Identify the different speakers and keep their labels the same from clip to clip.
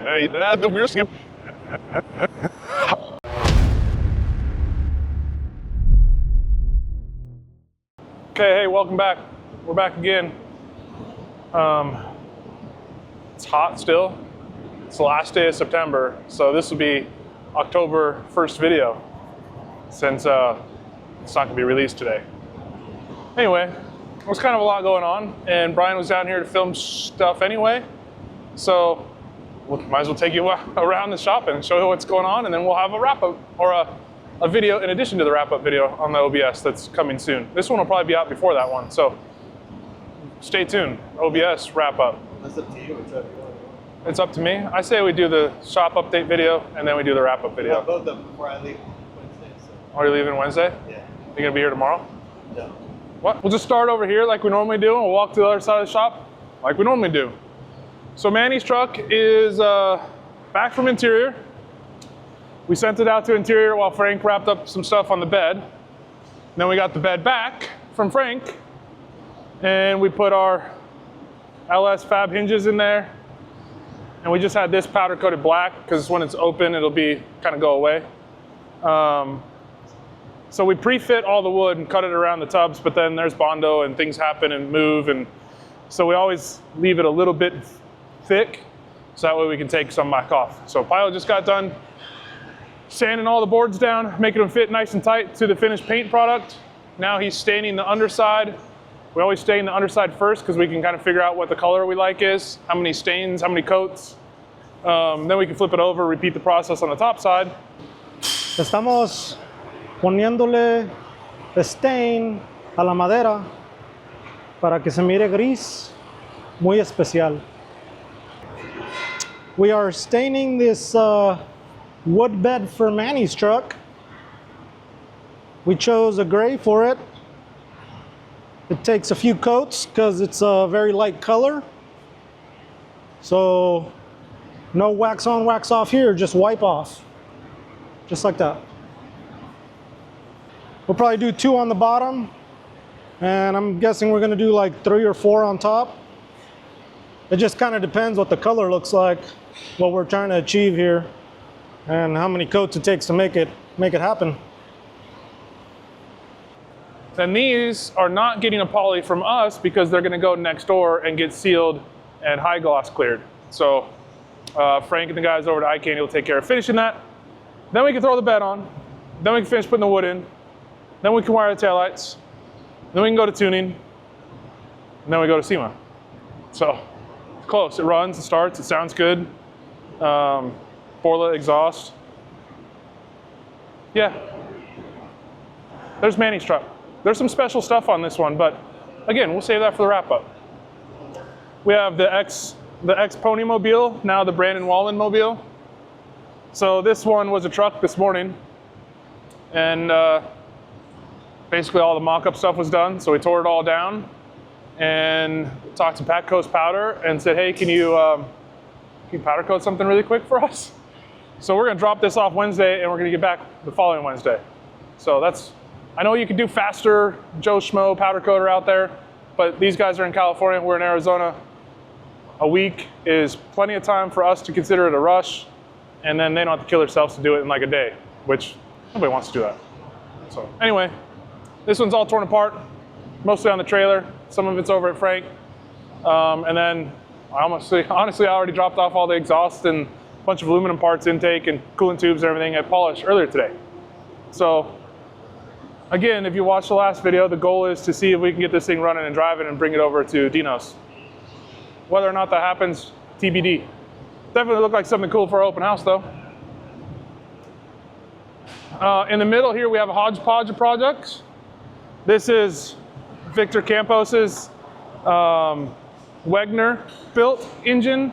Speaker 1: Okay, hey, welcome back. We're back again. It's hot still. It's the last day of September, so this will be October 1st video, since it's not gonna be released today. Anyway, there's kind of a lot going on, and Brian was down here to film stuff anyway, so we might as well take you around the shop and show you what's going on, and then we'll have a wrap-up, or a video in addition to the wrap-up video on the OBS that's coming soon. This one will probably be out before that one, so stay tuned. OBS wrap-up.
Speaker 2: That's up to you.
Speaker 1: It's up to me. I say we do the shop update video, and then we do the wrap-up video.
Speaker 2: Both of them before I leave Wednesday. So.
Speaker 1: Are you leaving Wednesday?
Speaker 2: Yeah.
Speaker 1: You gonna be here tomorrow?
Speaker 2: No.
Speaker 1: What? We'll just start over here like we normally do, and we'll walk to the other side of the shop like we normally do. So Manny's truck is back from interior. We sent it out to interior while Frank wrapped up some stuff on the bed. Then we got the bed back from Frank, and we put our LS fab hinges in there. And we just had this powder coated black because when it's open, it'll be kind of go away. So we pre-fit all the wood and cut it around the tubs, but then there's Bondo and things happen and move. And so we always leave it a little bit thick so that way we can take some back off. So Pilot just got done sanding all the boards down, making them fit nice and tight to the finished paint product. Now he's staining the underside. We always stain the underside first because we can kind of figure out what the color we like is, how many stains, how many coats. Then we can flip it over, repeat the process on the top side.
Speaker 3: Estamos poniéndole stain a la madera para que se mire gris, muy especial. We are staining this wood bed for Manny's truck. We chose a gray for it. It takes a few coats because it's a very light color. So no wax on, wax off here, just wipe off. Just like that. We'll probably do 2 on the bottom, and I'm guessing we're gonna do like 3 or 4 on top. It just kind of depends what the color looks like, what we're trying to achieve here, and how many coats it takes to make it happen.
Speaker 1: Then these are not getting a poly from us because they're gonna go next door and get sealed and high gloss cleared. So Frank and the guys over at iCandy will take care of finishing that. Then we can throw the bed on. Then we can finish putting the wood in. Then we can wire the taillights. Then we can go to tuning. And then we go to Sema. So it's close. It runs, it starts, it sounds good. Borla exhaust. Yeah. There's Manny's truck. There's some special stuff on this one, but again, we'll save that for the wrap up. We have the X Pony Mobile, now the Brandon Wallen Mobile. So this one was a truck this morning, and basically all the mock-up stuff was done. So we tore it all down and talked to Pat Coast Powder and said, hey, can you powder coat something really quick for us? So we're gonna drop this off Wednesday and we're gonna get back the following Wednesday. So that's, I know you could do faster Joe Schmo powder coater out there, but these guys are in California, we're in Arizona. A week is plenty of time for us to consider it a rush, and then they don't have to kill themselves to do it in like a day, which nobody wants to do that. So anyway, this one's all torn apart, mostly on the trailer. Some of it's over at Frank. And then honestly, I already dropped off all the exhaust and a bunch of aluminum parts, intake and coolant tubes and everything at Polish earlier today. So again, if you watched the last video, the goal is to see if we can get this thing running and driving and bring it over to Dino's. Whether or not that happens, TBD. Definitely look like something cool for our open house though. In the middle here, we have a hodgepodge of projects. This is Victor Campos's Wegner built engine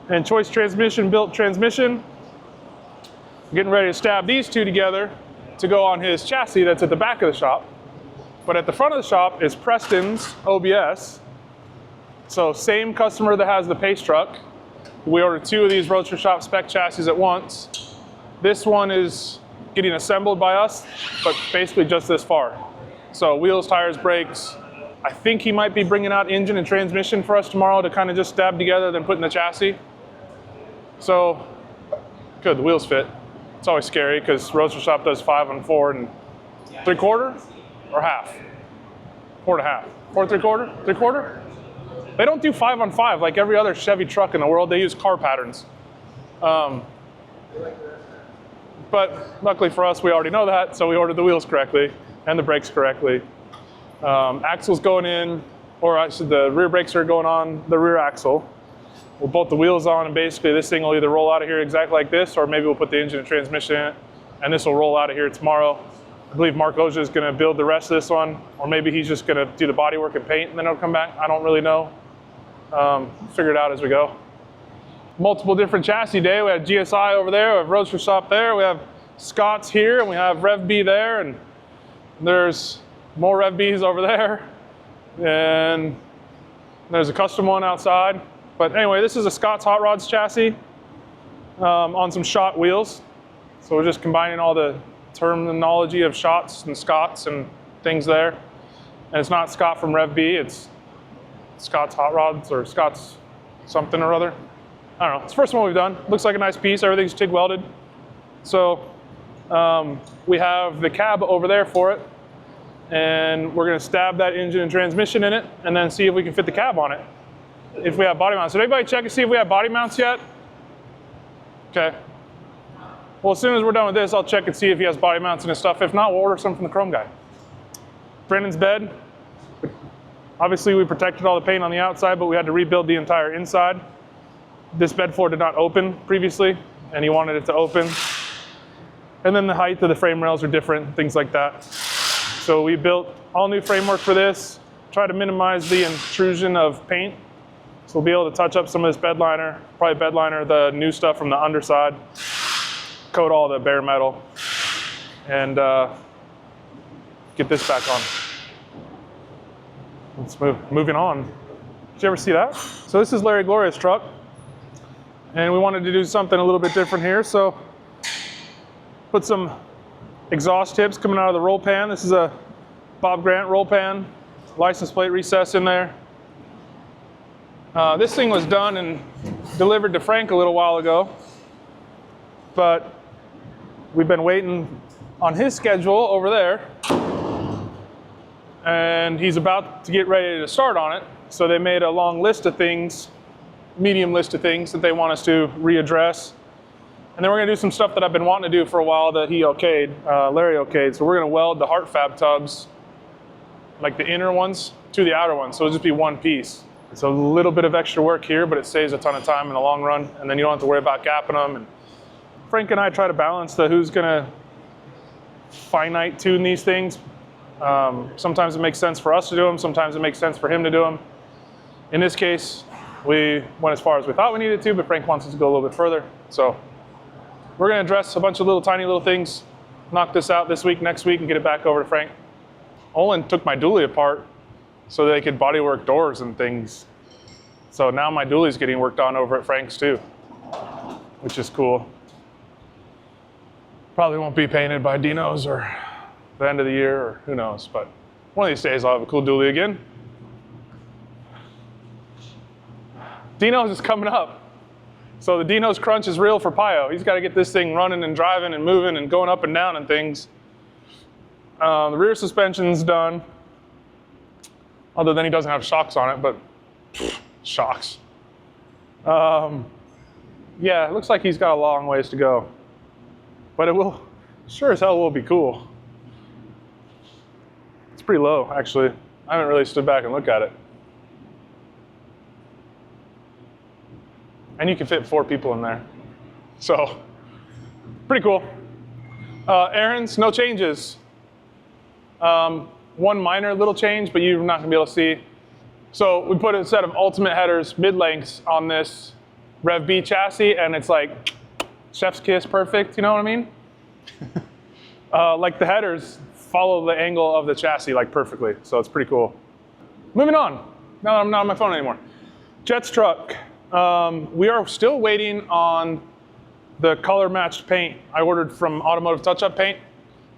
Speaker 1: and Choice Transmission built transmission. Getting ready to stab these two together to go on his chassis that's at the back of the shop. But at the front of the shop is Preston's OBS. So same customer that has the Pace truck. We ordered 2 of these Roadster Shop spec chassis at once. This one is getting assembled by us, but basically just this far. So wheels, tires, brakes. I think he might be bringing out engine and transmission for us tomorrow to kind of just stab together, then put in the chassis. So, good, the wheels fit. It's always scary because Roadster Shop does 5 on 4 and 3/4 or half? 4 and a half. 4 3/4? 3/4? They don't do 5 on 5 like every other Chevy truck in the world. They use car patterns. But luckily for us, we already know that, so we ordered the wheels correctly and the brakes correctly. Axle's going in, or actually the rear brakes are going on the rear axle. We'll bolt the wheels on, and basically this thing will either roll out of here exactly like this, or maybe we'll put the engine and transmission in it, and this will roll out of here tomorrow. I believe Mark Oja is going to build the rest of this one, or maybe he's just going to do the body work and paint, and then it'll come back. I don't really know. Figure it out as we go. Multiple different chassis day. We have GSI over there, we have Roadster Shop there, we have Scott's here, and we have Rev B there, and there's more Rev B's over there, and there's a custom one outside. But anyway, this is a Scott's Hot Rods chassis on some shot wheels. So we're just combining all the terminology of shots and Scotts and things there. And it's not Scott from Rev B, it's Scott's Hot Rods or Scott's something or other. I don't know, it's the first one we've done. Looks like a nice piece, everything's TIG welded. So we have the cab over there for it. And we're gonna stab that engine and transmission in it and then see if we can fit the cab on it. If we have body mounts. Did anybody check to see if we have body mounts yet? Okay. Well, as soon as we're done with this, I'll check and see if he has body mounts and his stuff. If not, we'll order some from the Chrome guy. Brandon's bed. Obviously, we protected all the paint on the outside, but we had to rebuild the entire inside. This bed floor did not open previously, and he wanted it to open. And then the height of the frame rails are different, things like that. So we built all new framework for this, try to minimize the intrusion of paint. So we'll be able to touch up some of this bed liner, probably bed liner the new stuff from the underside, coat all the bare metal, and get this back on. Let's moving on. Did you ever see that? So this is Larry Gloria's truck, and we wanted to do something a little bit different here. So put some exhaust tips coming out of the roll pan. This is a Bob Grant roll pan, license plate recess in there. This thing was done and delivered to Frank a little while ago, but we've been waiting on his schedule over there, and he's about to get ready to start on it. So they made a long list of things, medium list of things that they want us to readdress. And then we're gonna do some stuff that I've been wanting to do for a while that he okayed, Larry okayed. So we're gonna weld the heart fab tubs, like the inner ones, to the outer ones. So it'll just be one piece. It's a little bit of extra work here, but it saves a ton of time in the long run, and then you don't have to worry about gapping them. And Frank and I try to balance the who's gonna finite tune these things. Sometimes it makes sense for us to do them, sometimes it makes sense for him to do them. In this case, we went as far as we thought we needed to, but Frank wants us to go a little bit further. So we're gonna address a bunch of tiny little things, knock this out this week, next week, and get it back over to Frank. Olin took my dually apart so they could bodywork doors and things. So now my dually's getting worked on over at Frank's too, which is cool. Probably won't be painted by Dino's or the end of the year, or who knows, but one of these days I'll have a cool dually again. Dino's is coming up. So the Dino's crunch is real for Pio. He's got to get this thing running and driving and moving and going up and down and things. The rear suspension's done. Other than he doesn't have shocks on it, but shocks. Yeah, it looks like he's got a long ways to go. But it will, sure as hell will be cool. It's pretty low, actually. I haven't really stood back and looked at it. And you can fit 4 people in there. So, pretty cool. Errands, no changes. One minor little change, but you're not gonna be able to see. So we put a set of ultimate headers, mid-lengths on this Rev B chassis, and it's like chef's kiss perfect, you know what I mean? Like the headers follow the angle of the chassis like perfectly, so it's pretty cool. Moving on, now that I'm not on my phone anymore. Jet's truck. We are still waiting on the color matched paint I ordered from Automotive Touch-Up Paint,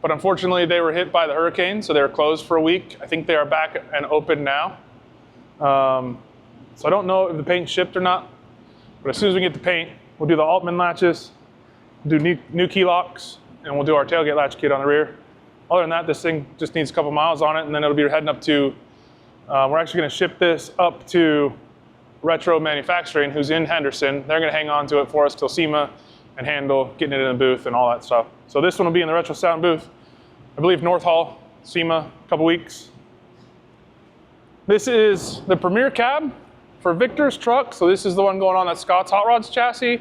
Speaker 1: but unfortunately they were hit by the hurricane, so they were closed for a week. I think they are back and open now. So I don't know if the paint shipped or not, but as soon as we get the paint, We'll do the Altman latches, do new key locks, and we'll do our tailgate latch kit on the rear. Other than that, this thing just needs a couple miles on it, and then it'll be heading up to, we're actually gonna ship this up to Retro Manufacturing, who's in Henderson. They're gonna hang on to it for us till Sema and handle getting it in the booth and all that stuff. So this one will be in the Retro Sound booth. I believe North Hall, Sema, a couple weeks. This is the Premier cab for Victor's truck. So this is the one going on that Scott's Hot Rods chassis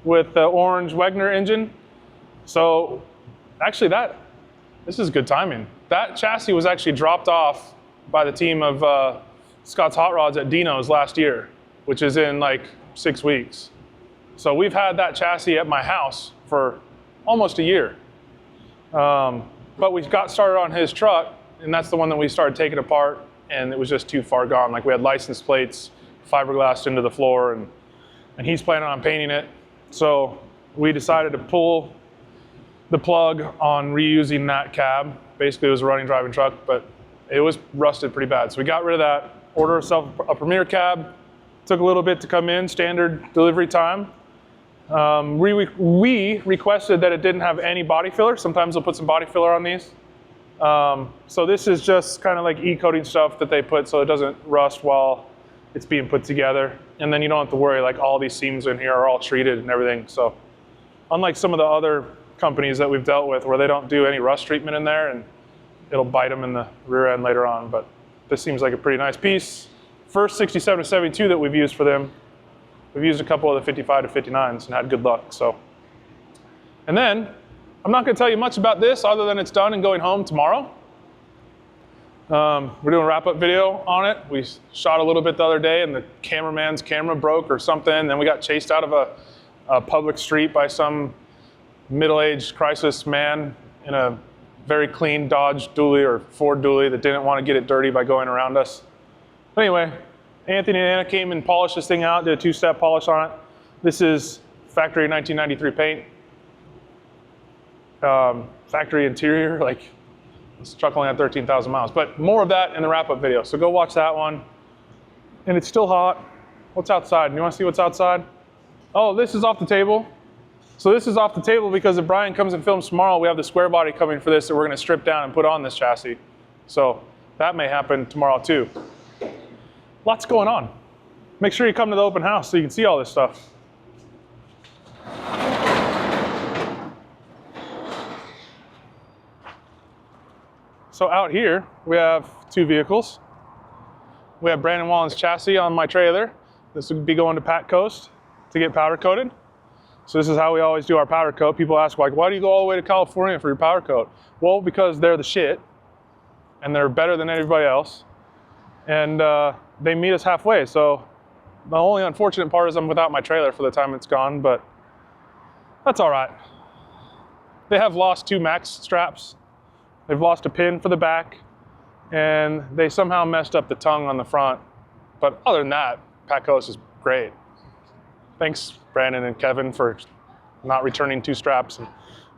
Speaker 1: with the orange Wegner engine. So actually this is good timing. That chassis was actually dropped off by the team of Scott's Hot Rods at Dino's last year, which is in like 6 weeks. So we've had that chassis at my house for almost a year. But we got started on his truck, and that's the one that we started taking apart, and it was just too far gone. Like we had license plates fiberglassed into the floor, and he's planning on painting it. So we decided to pull the plug on reusing that cab. Basically, it was a running, driving truck, but it was rusted pretty bad. So we got rid of that, ordered ourselves a Premier cab. Took a little bit to come in, standard delivery time. We requested that it didn't have any body filler. Sometimes they'll put some body filler on these. So this is just kind of like e-coating stuff that they put so it doesn't rust while it's being put together. And then you don't have to worry, like all these seams in here are all treated and everything. So unlike some of the other companies that we've dealt with where they don't do any rust treatment in there and it'll bite them in the rear end later on. But this seems like a pretty nice piece. First 67 to 72 that we've used for them. We've used a couple of the 55 to 59s and had good luck. So, and then I'm not going to tell you much about this other than it's done and going home tomorrow. We're doing a wrap-up video on it. We shot a little bit the other day, and the cameraman's camera broke or something. Then we got chased out of a public street by some middle-aged crisis man in a very clean Dodge dually or Ford dually that didn't want to get it dirty by going around us. But anyway, Anthony and Anna came and polished this thing out, did a 2-step polish on it. This is factory 1993 paint. Factory interior, like this truck only had 13,000 miles. But more of that in the wrap-up video. So go watch that one. And it's still hot. What's outside? You want to see what's outside? Oh, this is off the table. So this is off the table because if Brian comes and films tomorrow, we have the square body coming for this that we're going to strip down and put on this chassis. So that may happen tomorrow too. Lots going on. Make sure you come to the open house so you can see all this stuff. So out here, we have 2 vehicles. We have Brandon Wallen's chassis on my trailer. This would be going to Pat Coast to get powder coated. So this is how we always do our powder coat. People ask, like, why do you go all the way to California for your powder coat? Well, because they're the shit, and they're better than everybody else. And they meet us halfway. So the only unfortunate part is I'm without my trailer for the time it's gone, but that's all right. They have lost 2 max straps. They've lost a pin for the back, and they somehow messed up the tongue on the front. But other than that, Pat Coast is great. Thanks, Brandon and Kevin, for not returning 2 straps and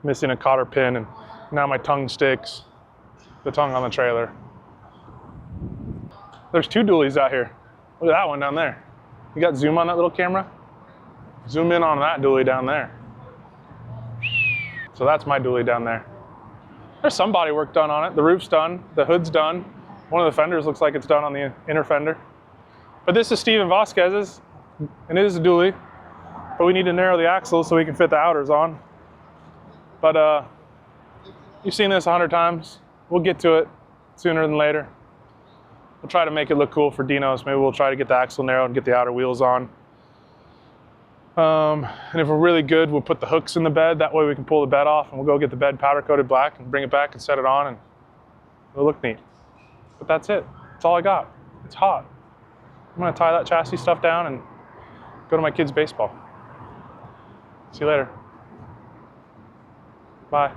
Speaker 1: missing a cotter pin, and now my tongue sticks. The tongue on the trailer. There's 2 dualies out here. Look at that one down there. You got zoom on that little camera? Zoom in on that dually down there. So that's my dually down there. There's some body work done on it. The roof's done, the hood's done. One of the fenders looks like it's done on the inner fender. But this is Steven Vasquez's, and it is a dually. But we need to narrow the axle so we can fit the outers on. But you've seen this 100 times. We'll get to it sooner than later. We'll try to make it look cool for Dino's. Maybe we'll try to get the axle narrowed and get the outer wheels on. And if we're really good, we'll put the hooks in the bed. That way we can pull the bed off, and we'll go get the bed powder coated black and bring it back and set it on, and it'll look neat. But that's it. That's all I got. It's hot. I'm gonna tie that chassis stuff down and go to my kids' baseball. See you later. Bye.